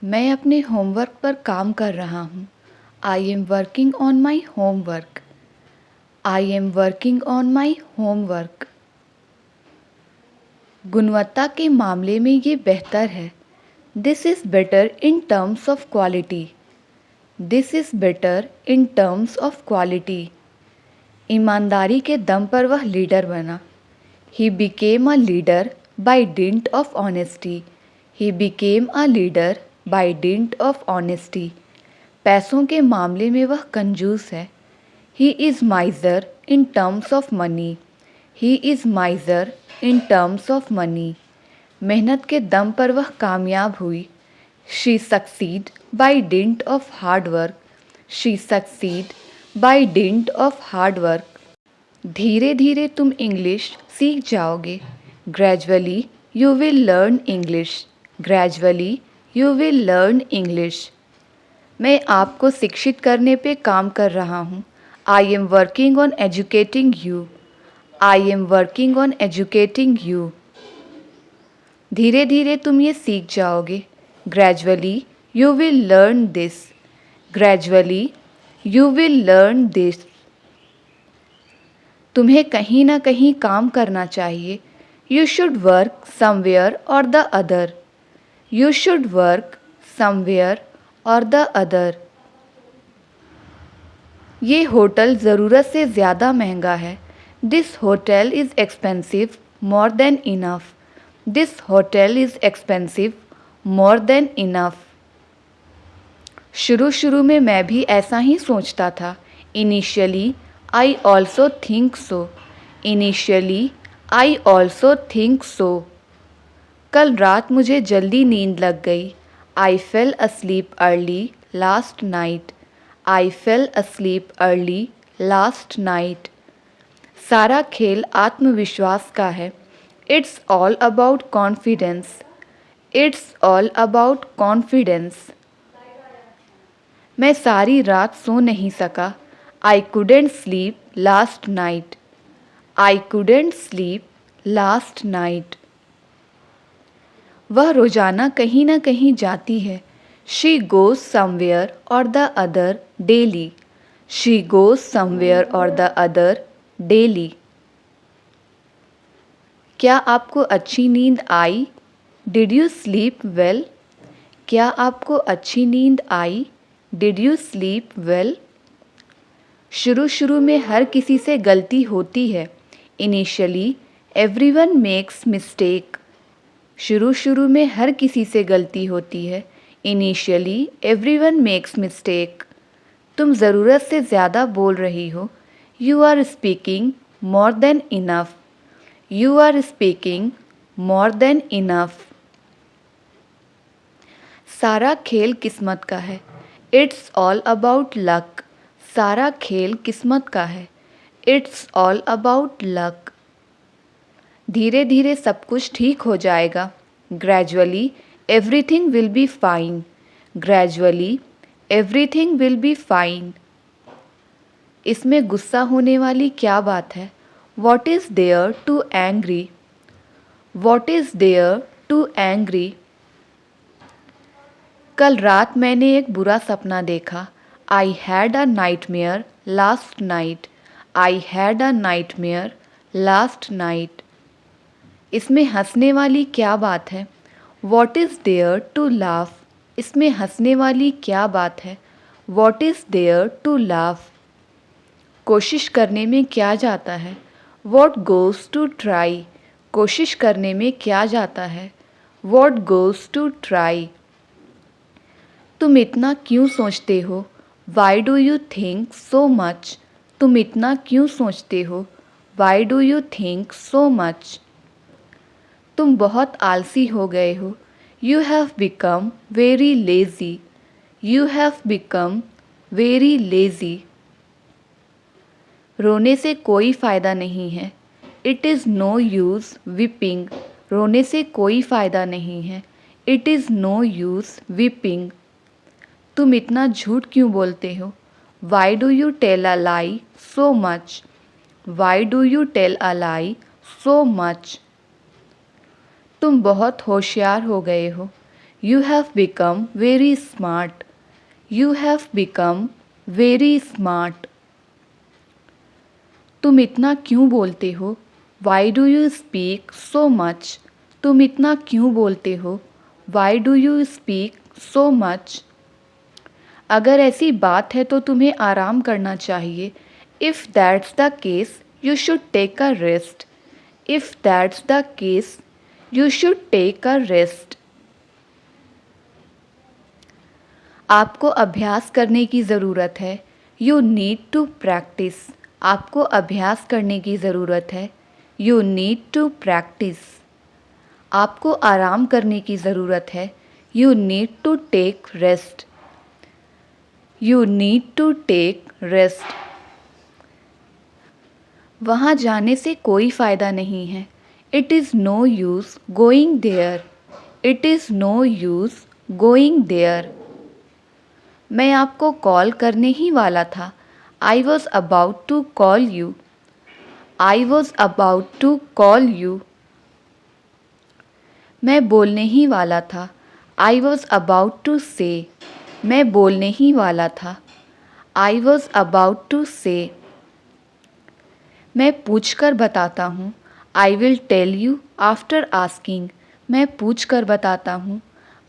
मैं अपने होमवर्क पर काम कर रहा हूँ। I am working on my homework. I am working on my homework. गुणवत्ता के मामले में ये बेहतर है। This is better in terms of quality. This is better in terms of quality. ईमानदारी के दम पर वह लीडर बना। He became a leader by dint of honesty. He became a leader by dint of honesty. पैसों के मामले में वह कंजूस है। He is miser in terms of money. He is miser in terms of money. मेहनत के दम पर वह कामयाब हुई। She succeed by dint of hard work. She succeed by dint of hard work. धीरे धीरे तुम इंग्लिश सीख जाओगे। Gradually you will learn English. Gradually you will learn English. मैं आपको शिक्षित करने पे काम कर रहा हूँ। I am working on educating you. I am working on educating you. धीरे धीरे तुम ये सीख जाओगे। Gradually you will learn this. Gradually you will learn this. तुम्हें कहीं ना कहीं काम करना चाहिए। You should work somewhere or the other. You should work somewhere or the other. ये होटल ज़रूरत से ज़्यादा महंगा है। This hotel is expensive more than enough. This hotel is expensive more than enough. शुरू शुरू में मैं भी ऐसा ही सोचता था। Initially I also think so. Initially I also think so. कल रात मुझे जल्दी नींद लग गई। I fell asleep early last night. I fell asleep early last night. सारा खेल आत्मविश्वास का है। It's all about confidence. It's all about confidence. मैं सारी रात सो नहीं सका। I couldn't sleep last night. I couldn't sleep last night. वह रोजाना कहीं ना कहीं जाती है। She goes somewhere or the other daily. She goes somewhere or the other daily. क्या आपको अच्छी नींद आई? Did you sleep well? क्या आपको अच्छी नींद आई? Did you sleep well? शुरू शुरू में हर किसी से गलती होती है। Initially everyone makes mistake. शुरू शुरू में हर किसी से गलती होती है। Initially everyone makes mistake. तुम ज़रूरत से ज़्यादा बोल रही हो। You are speaking more than enough. You are speaking more than enough. सारा खेल किस्मत का है। It's all about luck. सारा खेल किस्मत का है। It's all about luck. धीरे धीरे सब कुछ ठीक हो जाएगा। Gradually everything will be fine. Gradually everything will be fine. इसमें गुस्सा होने वाली क्या बात है? What is there to angry? What is there to angry? कल रात मैंने एक बुरा सपना देखा। I had a nightmare last night. I had a nightmare last night. इसमें हंसने वाली क्या बात है? What is there to laugh? इसमें हंसने वाली क्या बात है? What is there to laugh? कोशिश करने में क्या जाता है? What goes to try? कोशिश करने में क्या जाता है? What goes to try? तुम इतना क्यों सोचते हो? Why do you think so much? तुम इतना क्यों सोचते हो? Why do you think so much? तुम बहुत आलसी हो गए हो। You have become very lazy. You have become very lazy. रोने से कोई फ़ायदा नहीं है। It is no use weeping. रोने से कोई फ़ायदा नहीं है। It is no use weeping. तुम इतना झूठ क्यों बोलते हो? Why do you tell a lie so much? Why do you tell a lie so much? तुम बहुत होशियार हो गए हो। You have become very smart. You have become very smart. तुम इतना क्यों बोलते हो? Why do you speak so much? तुम इतना क्यों बोलते हो? Why do you speak so much? अगर ऐसी बात है तो तुम्हें आराम करना चाहिए. If that's the case, you should take a rest. If that's the case, you should take a rest. आपको अभ्यास करने की ज़रूरत है. You need to practice. आपको अभ्यास करने की ज़रूरत है. You need to practice. आपको आराम करने की ज़रूरत है. You need to take rest. You need to take rest. वहाँ जाने से कोई फ़ायदा नहीं है. It is no use going there. It is no use going there. मैं आपको कॉल करने ही वाला था. I was about to call you. I was about to call you. मैं बोलने ही वाला था. I was about to say. मैं बोलने ही वाला था. I was about to say. मैं पूछकर बताता हूँ. I will tell you after asking. मैं पूछकर बताता हूँ.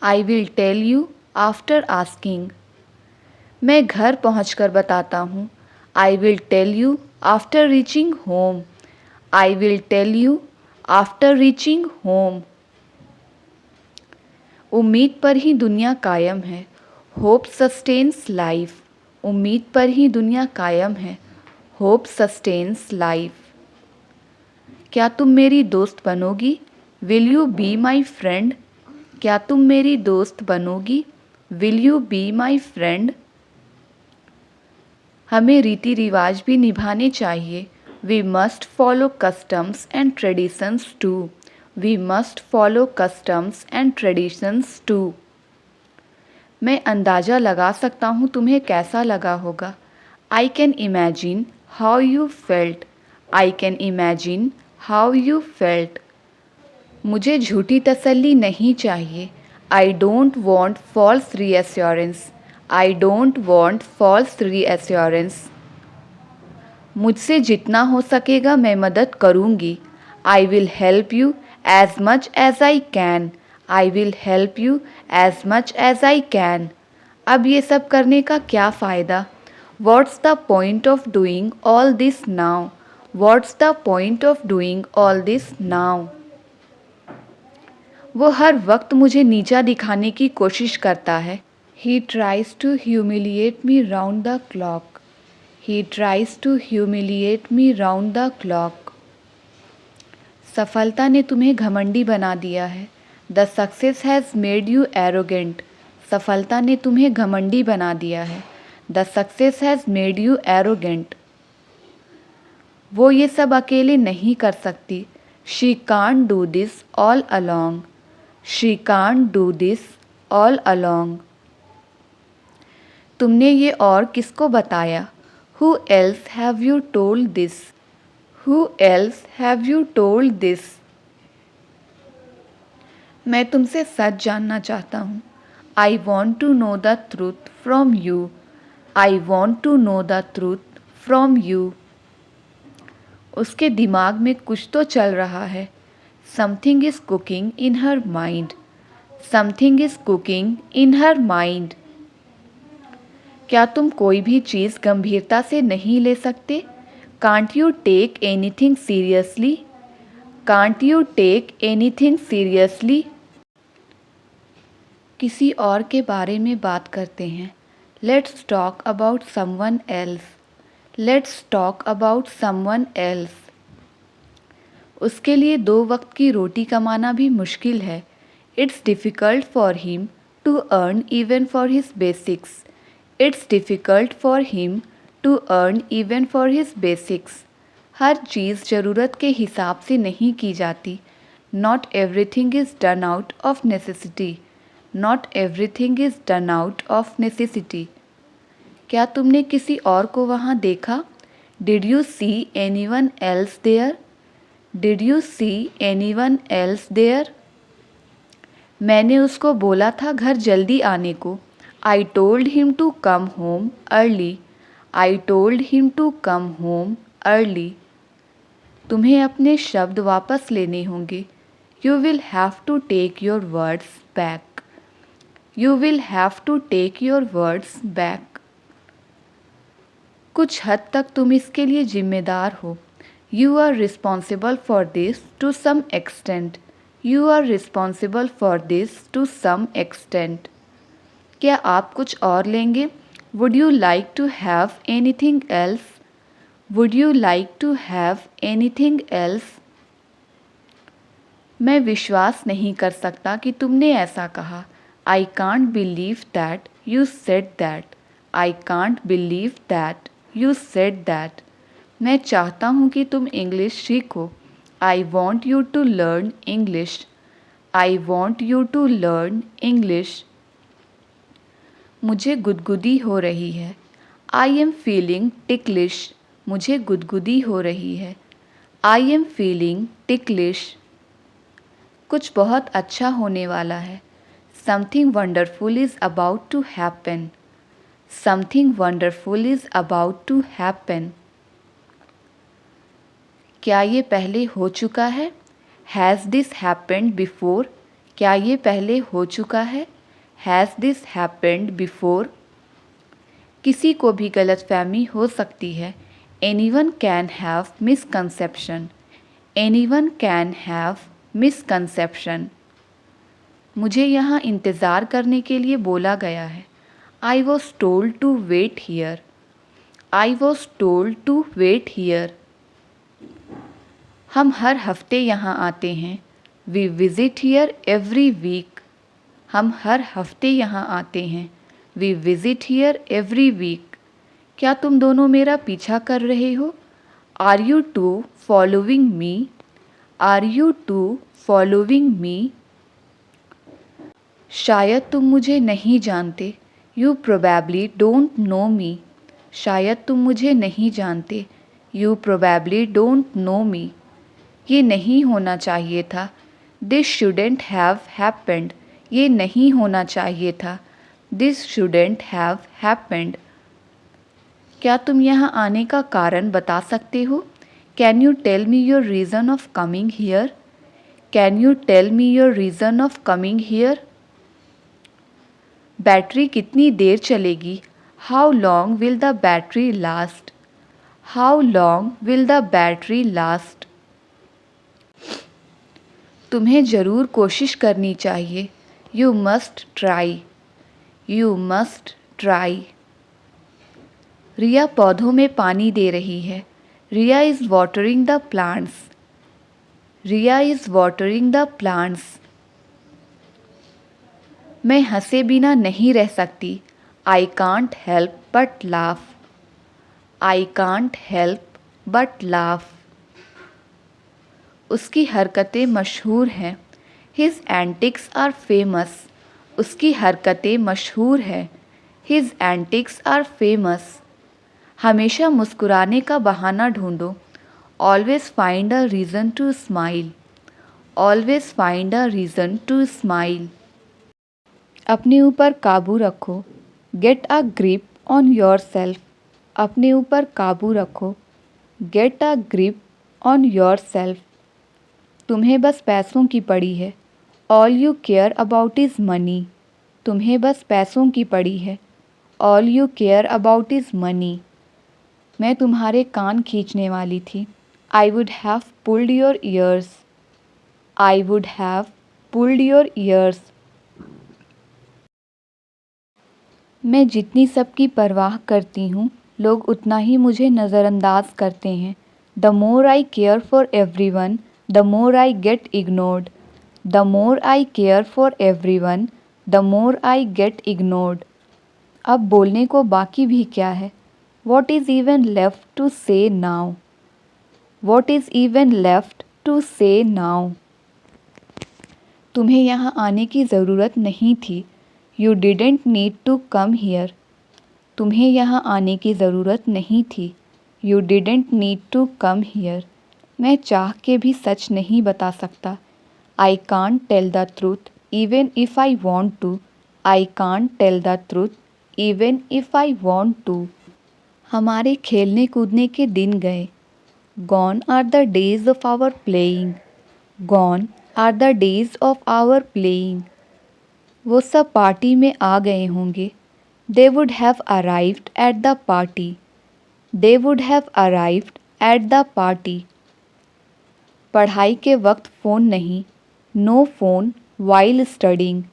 I will tell you after asking. मैं घर पहुँचकर बताता हूँ. I will tell you after reaching home. I will tell you after reaching home. उम्मीद पर ही दुनिया कायम है. Hope sustains life. उम्मीद पर ही दुनिया कायम है. Hope sustains life. क्या तुम मेरी दोस्त बनोगी? Will you be my friend? क्या तुम मेरी दोस्त बनोगी? Will you be my friend? हमें रीति रिवाज भी निभाने चाहिए. We must follow customs and traditions too. We must follow customs and traditions too. मैं अंदाज़ा लगा सकता हूँ तुम्हें कैसा लगा होगा. I can imagine how you felt. I can imagine how you felt. मुझे झूठी तसल्ली नहीं चाहिए. I don't want false reassurance. I don't want false reassurance. मुझसे जितना हो सकेगा मैं मदद करूँगी. I will help you as much as I can. I will help you as much as I can. अब ये सब करने का क्या फ़ायदा? What's the point of doing all this now? What's the point of doing all this now? वो हर वक्त मुझे नीचा दिखाने की कोशिश करता है. He tries to humiliate me round the clock. He tries to humiliate me round the clock. सफलता ने तुम्हें घमंडी बना दिया है. The success has made you arrogant. सफलता ने तुम्हें घमंडी बना दिया है. The success has made you arrogant. वो ये सब अकेले नहीं कर सकती. She can't do this all alone. She can't do this all alone. तुमने ये और किसको बताया? Who else have you told this? Who else have you told this? मैं तुमसे सच जानना चाहता हूँ. I want to know the truth from you. I want to know the truth from you. उसके दिमाग में कुछ तो चल रहा है. Something is cooking in her mind. Something is cooking in her mind. क्या तुम कोई भी चीज़ गंभीरता से नहीं ले सकते? Can't you take anything seriously? Can't you take anything seriously? किसी और के बारे में बात करते हैं. Let's talk about someone else. Let's talk about someone else. उसके लिए 2 वक्त की रोटी कमाना भी मुश्किल है. It's difficult for him to earn even for his basics. It's difficult for him to earn even for his basics. हर चीज़ ज़रूरत के हिसाब से नहीं की जाती. Not everything is done out of necessity. Not everything is done out of necessity. क्या तुमने किसी और को वहाँ देखा? Did you see anyone else there? Did you see anyone else there? मैंने उसको बोला था घर जल्दी आने को। I told him to come home early. I told him to come home early. तुम्हें अपने शब्द वापस लेने होंगे। You will have to take your words back. You will have to take your words back. कुछ हद तक तुम इसके लिए जिम्मेदार हो। You are responsible for this to some extent. You are responsible for this to some extent. क्या आप कुछ और लेंगे? Would you like to have anything else? Would you like to have anything else? मैं विश्वास नहीं कर सकता कि तुमने ऐसा कहा। I can't believe that you said that. I can't believe that you said that. मैं चाहता हूँ कि तुम इंग्लिश सीखो। I want you to learn English. I want you to learn English. मुझे गुदगुदी हो रही है। I am feeling ticklish. मुझे गुदगुदी हो रही है। I am feeling ticklish. कुछ बहुत अच्छा होने वाला है। Something wonderful is about to happen. Something wonderful is about to happen. क्या ये पहले हो चुका है? Has this happened before? क्या ये पहले हो चुका है? Has this happened before? किसी को भी गलतफहमी हो सकती है। Anyone can have misconception. Anyone can have misconception. मुझे यहाँ इंतज़ार करने के लिए बोला गया है। I was told to wait here. I was told to wait here. हम हर हफ्ते यहाँ आते हैं। We visit here every week. हम हर हफ्ते यहाँ आते हैं। We visit here every week. क्या तुम दोनों मेरा पीछा कर रहे हो? Are you two following me? Are you two following me? शायद तुम मुझे नहीं जानते। You probably don't know me. शायद तुम मुझे नहीं जानते। You probably don't know me. ये नहीं होना चाहिए था। This shouldn't have happened. ये नहीं होना चाहिए था। This shouldn't have happened. क्या तुम यहाँ आने का कारण बता सकते हो? Can you tell me your reason of coming here? Can you tell me your reason of coming here? Battery कितनी देर चलेगी? How long will the battery last? How long will the battery last? तुम्हें ज़रूर कोशिश करनी चाहिए। You must try. You must try. रिया पौधों में पानी दे रही है। रिया is watering the plants. Riya is watering the plants. मैं हंसे बिना नहीं रह सकती। I can't help but laugh. I can't help but laugh. उसकी हरकतें मशहूर हैं। His antics are famous. उसकी हरकतें मशहूर हैं। His antics are famous. हमेशा मुस्कुराने का बहाना ढूंढो। Always find a reason to smile. Always find a reason to smile. अपने ऊपर काबू रखो। Get a grip on your self. अपने ऊपर काबू रखो। Get a grip on your self. तुम्हें बस पैसों की पड़ी है। All you care about is money. तुम्हें बस पैसों की पड़ी है। All you care about is money. मैं तुम्हारे कान खींचने वाली थी। I would have pulled your ears. I would have pulled your ears. मैं जितनी सबकी परवाह करती हूँ, लोग उतना ही मुझे नज़रअंदाज करते हैं। The more I care for every one, the more I get ignored. The more I care for every one, the more I get ignored. अब बोलने को बाकी भी क्या है? What is even left to say now? What is even left to say now? तुम्हें यहाँ आने की ज़रूरत नहीं थी। You didn't need to come here. तुम्हें यहाँ आने की ज़रूरत नहीं थी। You didn't need to come here. मैं चाह के भी सच नहीं बता सकता। I can't tell the truth. Even if I want to, I can't tell the truth. Even if I want to. हमारे खेलने कूदने के दिन गए. Gone are the days of our playing. Gone are the days of our playing. वो सब party में आ गए होंगे. They would have arrived at the party. They would have arrived at the party. पढ़ाई के वक्त फ़ोन नहीं. No phone while studying.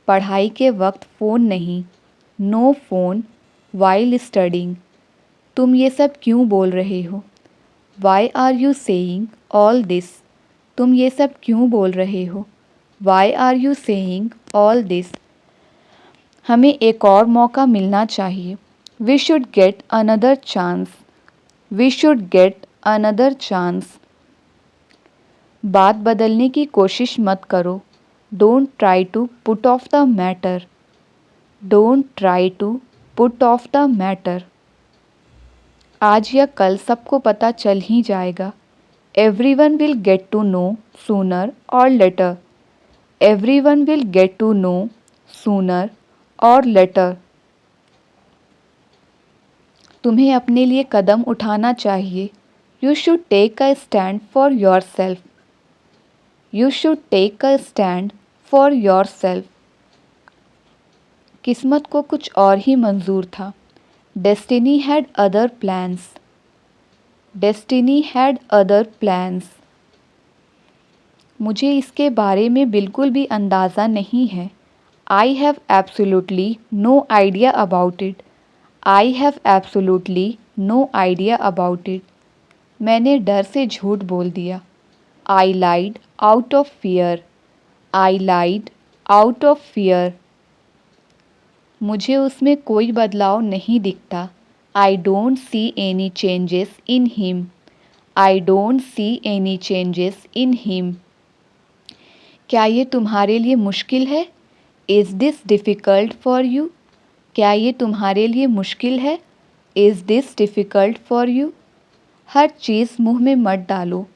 पढ़ाई के वक्त फ़ोन नहीं. No phone while studying. तुम ये सब क्यों बोल रहे हो? Why are you saying all this? तुम ये सब क्यों बोल रहे हो? Why are you saying all this? हमें एक और मौका मिलना चाहिए. We should get another chance. We should get another chance. बात बदलने की कोशिश मत करो. Don't try to put off the matter. Don't try to put off the matter. आज या कल सबको पता चल ही जाएगा. Everyone will get to know sooner or later. Everyone will get to know sooner or later. तुम्हें अपने लिए कदम उठाना चाहिए. You should take a stand for yourself. You should take a stand for yourself. किस्मत को कुछ और ही मंजूर था. Destiny had other plans. Destiny had other plans. मुझे इसके बारे में बिल्कुल भी अंदाज़ा नहीं है. I have absolutely no idea about it. I have absolutely no idea about it. मैंने डर से झूठ बोल दिया. I lied out of fear. I lied out of fear. मुझे उसमें कोई बदलाव नहीं दिखता. I don't see any changes in him. I don't see any changes in him. क्या ये तुम्हारे लिए मुश्किल है? Is this difficult for you? क्या ये तुम्हारे लिए मुश्किल है? Is this difficult for you? हर चीज़ मुंह में मत डालो.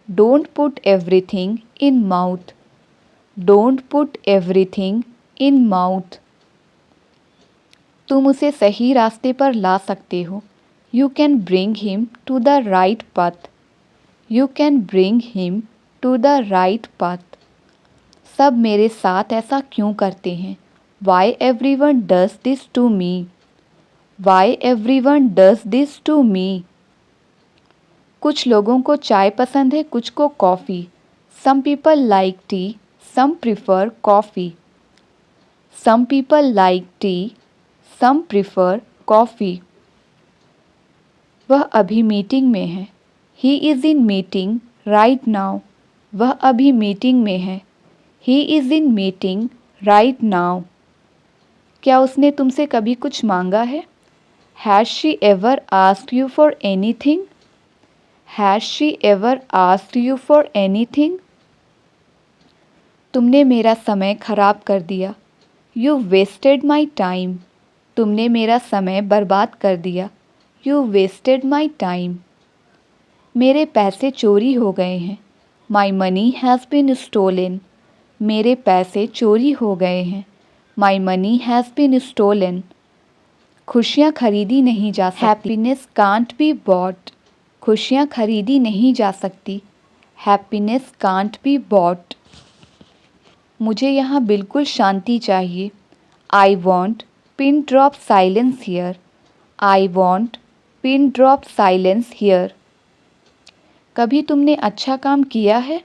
Don't put everything in mouth. Don't put everything in mouth. तुम उसे सही रास्ते पर ला सकते हो. You can bring him to the right path. You can bring him to the right path. सब मेरे साथ ऐसा क्यों करते हैं? Why everyone does this to me? Why everyone does this to me? कुछ लोगों को चाय पसंद है, कुछ को coffee. Some people like tea, some prefer coffee. Some people like tea, some prefer coffee. वह अभी मीटिंग में है. He is in meeting right now. वह अभी मीटिंग में है. He is in meeting right now. क्या उसने तुमसे कभी कुछ मांगा है? Has she ever asked you for anything? Has she ever asked you for anything? तुमने मेरा समय खराब कर दिया. You wasted my time. तुमने मेरा समय बर्बाद कर दिया. You wasted my time. मेरे पैसे चोरी हो गए हैं. My money has been stolen. मेरे पैसे चोरी हो गए हैं. My money has been stolen. खुशियाँ खरीदी नहीं जा सकती. Happiness can't be bought. खुशियाँ खरीदी नहीं जा सकती. Happiness can't be bought. मुझे यहाँ बिल्कुल शांति चाहिए. I want pin drop silence here. I want pin drop silence here. कभी तुमने अच्छा काम किया है?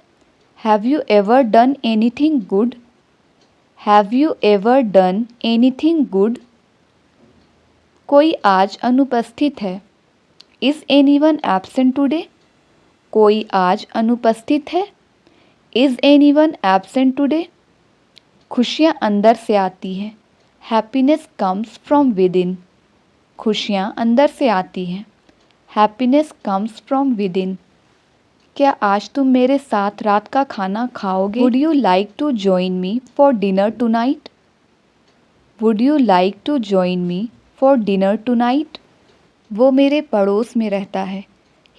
Have you ever done anything good? Have you ever done anything good? कोई आज अनुपस्थित है. Is anyone absent today? कोई आज अनुपस्थित है. Is anyone absent today? खुशियाँ अंदर से आती हैं. Happiness comes from within. खुशियाँ अंदर से आती हैं. Happiness comes from within. क्या आज तुम मेरे साथ रात का खाना खाओगे? Would you like to join me for dinner tonight? Would you like to join me for dinner tonight? वो मेरे पड़ोस में रहता है.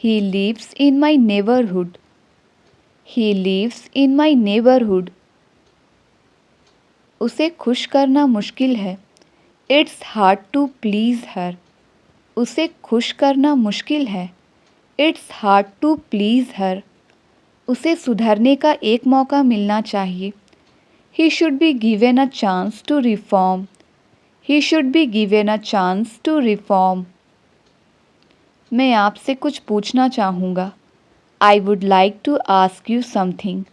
He lives in my neighborhood. He lives in my neighborhood. उसे खुश करना मुश्किल है। It's hard to please her. उसे खुश करना मुश्किल है। It's hard to please her. उसे सुधरने का एक मौका मिलना चाहिए। He should be given a chance to reform. He should be given a chance to reform. मैं आपसे कुछ पूछना चाहूँगा। I would like to ask you something.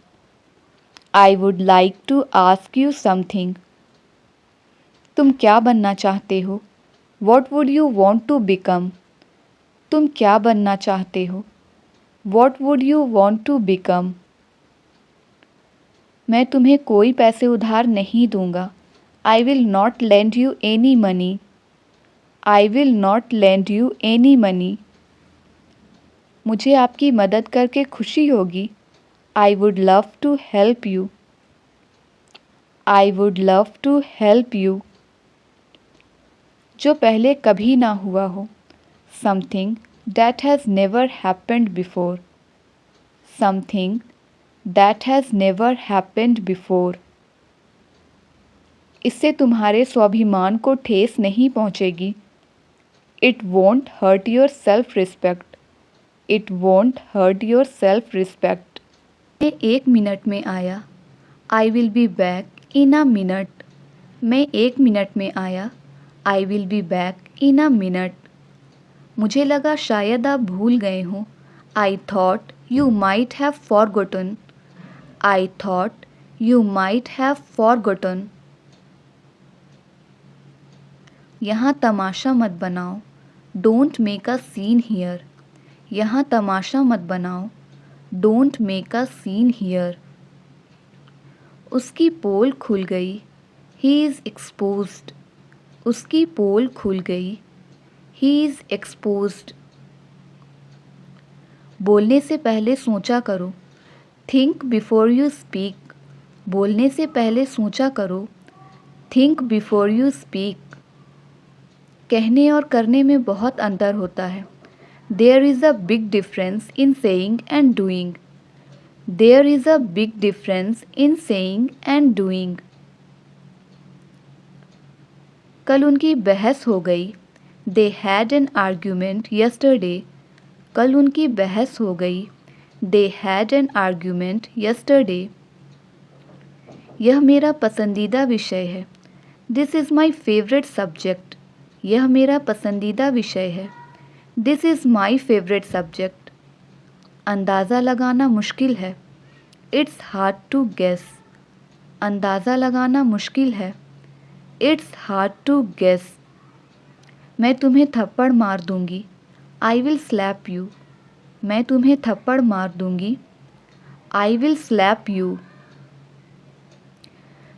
I would like to ask you something. तुम क्या बनना चाहते हो? What would you want to become? तुम क्या बनना चाहते हो? What would you want to become? मैं तुम्हें कोई पैसे उधार नहीं दूंगा। I will not lend you any money. I will not lend you any money. मुझे आपकी मदद करके खुशी होगी। I would love to help you. I would love to help you. जो पहले कभी ना हुआ हो। Something that has never happened before. Something that has never happened before. इससे तुम्हारे स्वाभिमान को ठेस नहीं पहुंचेगी। It won't hurt your self respect. It won't hurt your self respect. मैं 1 मिनट में आया। I will be back in a minute. मैं 1 मिनट में आया। I will be back in a minute. मुझे लगा शायद आप भूल गए हों। I thought you might have forgotten. I thought you might have forgotten. यहाँ तमाशा मत बनाओ। Don't make a scene here. यहाँ तमाशा मत बनाओ। Don't make a scene here. उसकी पोल खुल गई। He is exposed. उसकी पोल खुल गई। He is exposed. बोलने से पहले सोचा करो। Think before you speak. बोलने से पहले सोचा करो। Think before you speak. कहने और करने में बहुत अंतर होता है। There is a big difference in saying and doing. There is a big difference in saying and doing. कल उनकी बहस हो गई। They had an argument yesterday. कल उनकी बहस हो गई। They had an argument yesterday. यह मेरा पसंदीदा विषय है। This is my favourite subject. यह मेरा पसंदीदा विषय है। This is my favourite subject. अंदाज़ा लगाना मुश्किल है। It's hard to guess. अंदाज़ा लगाना मुश्किल है। It's hard to guess. मैं तुम्हें थप्पड़ मार दूंगी। I will slap you. मैं तुम्हें थप्पड़ मार दूंगी। I will slap you.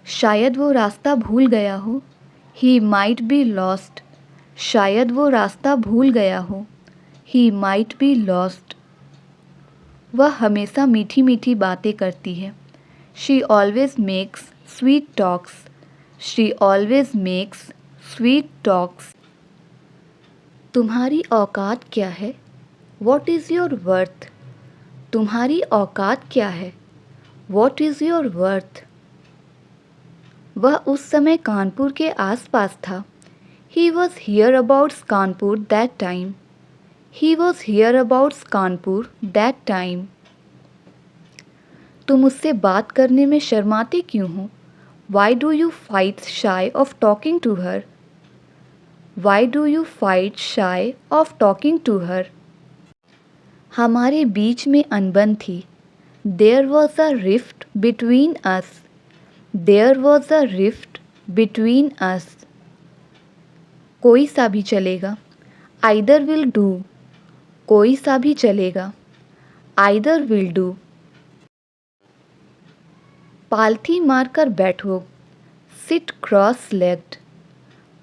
शायद वो रास्ता भूल गया हो। He might be lost. शायद वो रास्ता भूल गया हो। He might be lost. वह हमेशा मीठी मीठी बातें करती है। She always makes sweet talks. She always makes sweet talks. तुम्हारी औकात क्या है? What is your worth? तुम्हारी औकात क्या है? What is your worth? वह उस समय कानपुर के आसपास था। He was hereabouts Kanpur that time. He was hereabouts Kanpur that time. तुम उससे बात करने में शर्माते क्यों हो? Why do you fight shy of talking to her? Why do you fight shy of talking to her? हमारे बीच में अनबन थी। There was a rift between us. There was a rift between us. कोई सा भी चलेगा। Either will do. कोई सा भी चलेगा। Either will do. पालथी मारकर बैठो। Sit cross legged.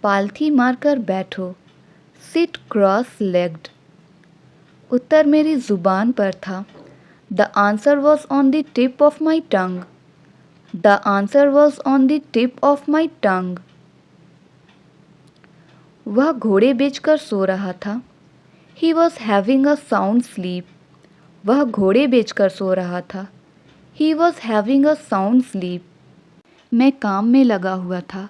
पालथी मारकर बैठो। Sit cross legged. उत्तर मेरी ज़ुबान पर था। The answer was on the tip of my tongue. The answer was on the tip of my tongue. वह घोड़े बेचकर सो रहा था। He was having a sound sleep. वह घोड़े बेचकर सो रहा था। He was having a sound sleep. मैं काम में लगा हुआ था।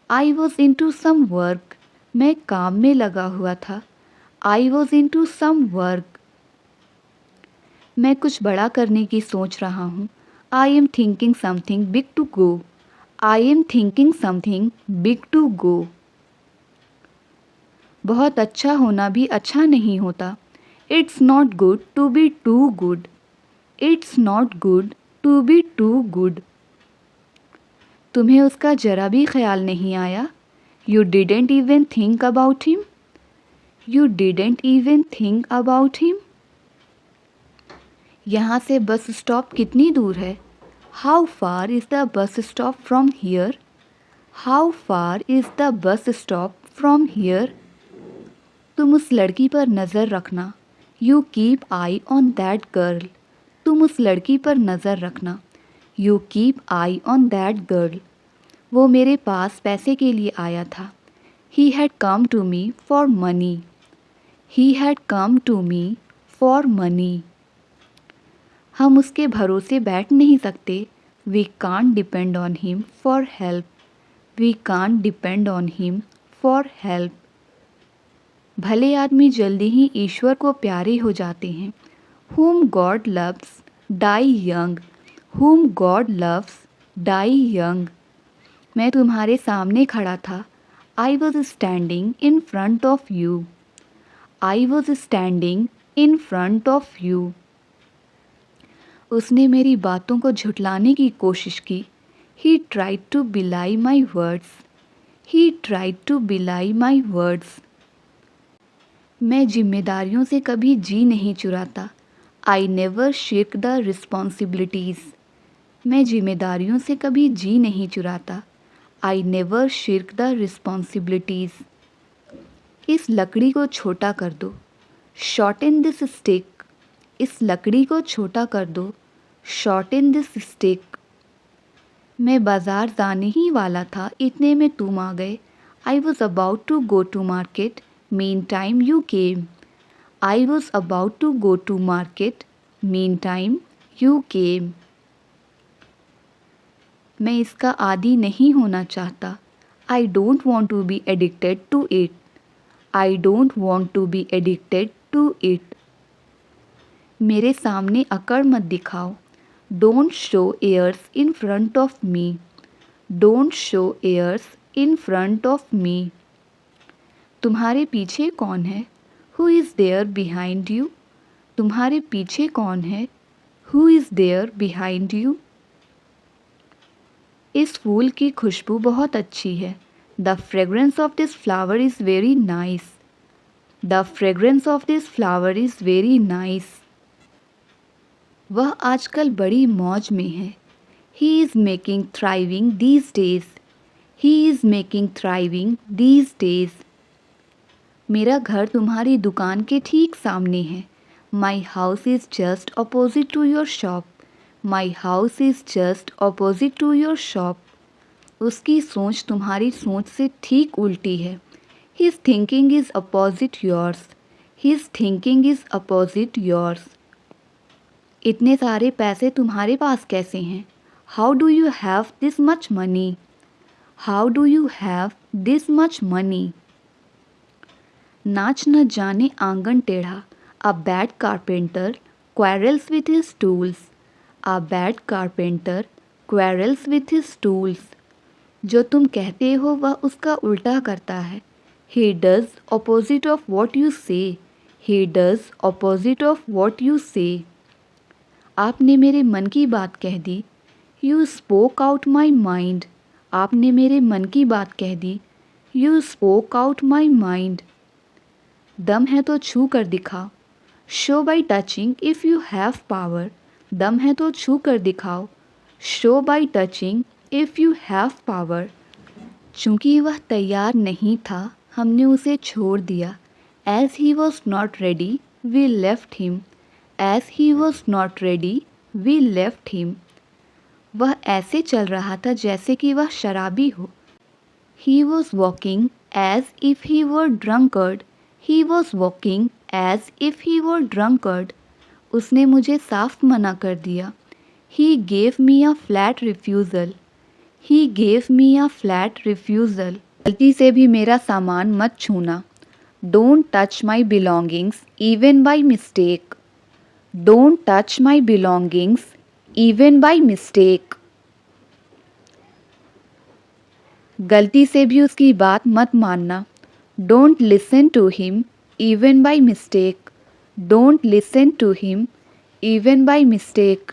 I was into some work. मैं काम में लगा हुआ था। I was into some work. मैं कुछ बड़ा करने की सोच रहा हूँ। I am thinking something big to go. I am thinking something big to go. बहुत अच्छा होना भी अच्छा नहीं होता। It's not good to be too good. It's not good to be too good. तुम्हें उसका जरा भी ख्याल नहीं आया। You didn't even think about him. You didn't even think about him. यहाँ से बस स्टॉप कितनी दूर है। How far is the bus stop from here. How far is the bus stop from here. तुम उस लड़की पर नज़र रखना। You keep eye on that girl. तुम उस लड़की पर नज़र रखना। You keep eye on that girl. वो मेरे पास पैसे के लिए आया था। He had come to me for money. He had come to me for money. हम उसके भरोसे बैठ नहीं सकते। We can't depend on him for help. We can't depend on him for help. भले आदमी जल्दी ही ईश्वर को प्यारे हो जाते हैं। Whom God loves die young. Whom God loves die young. मैं तुम्हारे सामने खड़ा था। I was standing in front of you. I was standing in front of you. उसने मेरी बातों को झुठलाने की कोशिश की। He tried to belie my words. He tried to belie my words. मैं जिम्मेदारियों से कभी जी नहीं चुराता। I never shirk the responsibilities. मैं जिम्मेदारियों से कभी जी नहीं चुराता। I never shirk the responsibilities. इस लकड़ी को छोटा कर दो। Shorten this stick. इस लकड़ी को छोटा कर दो। Shorten this stick. मैं बाज़ार जाने ही वाला था, इतने में तुम आ गए। I was about to go to market, mean time you came. I was about to go to market, meantime you came. मैं इसका आदी नहीं होना चाहता। I don't want to be addicted to it. I don't want to be addicted to it. मेरे सामने अकड़ मत दिखाओ। Don't show airs in front of me. Don't show airs in front of me. तुम्हारे पीछे कौन है? Who is there behind you? तुम्हारे पीछे कौन है? Who is there behind you? इस फूल की खुशबू बहुत अच्छी है। The fragrance of this flower is very nice. The fragrance of this flower is very nice. वह आजकल बड़ी मौज में है। He is making thriving these days. He is making thriving these days. मेरा घर तुम्हारी दुकान के ठीक सामने है। My house is just opposite to your shop. My house is just opposite to your shop. उसकी सोच तुम्हारी सोच से ठीक उल्टी है। His thinking is opposite yours. His thinking is opposite yours. इतने सारे पैसे तुम्हारे पास कैसे हैं? How do you have this much money? How do you have this much money? नाच न जाने आंगन टेढ़ा। A bad carpenter quarrels with his tools. A bad carpenter quarrels with his tools. जो तुम कहते हो वह उसका उल्टा करता है। He does opposite of what you say. He does opposite of what you say. आपने मेरे मन की बात कह दी। You spoke out my mind. आपने मेरे मन की बात कह दी। You spoke out my mind. दम है तो छू कर दिखाओ। Show by touching if you have power. दम है तो छू कर दिखाओ। Show by touching if you have power. चूँकि वह तैयार नहीं था, हमने उसे छोड़ दिया। As he was not ready we left him. As he was not ready we left him. वह ऐसे चल रहा था जैसे कि वह शराबी हो। He was walking as if he were drunkard. He was walking as if he were drunkard. उसने मुझे साफ मना कर दिया। He gave me a flat refusal. He gave me a flat refusal. गलती से भी मेरा सामान मत छूना। Don't touch my belongings even by mistake. Don't touch my belongings even by mistake. गलती से भी उसकी बात मत मानना। Don't listen to him even by mistake. Don't listen to him even by mistake.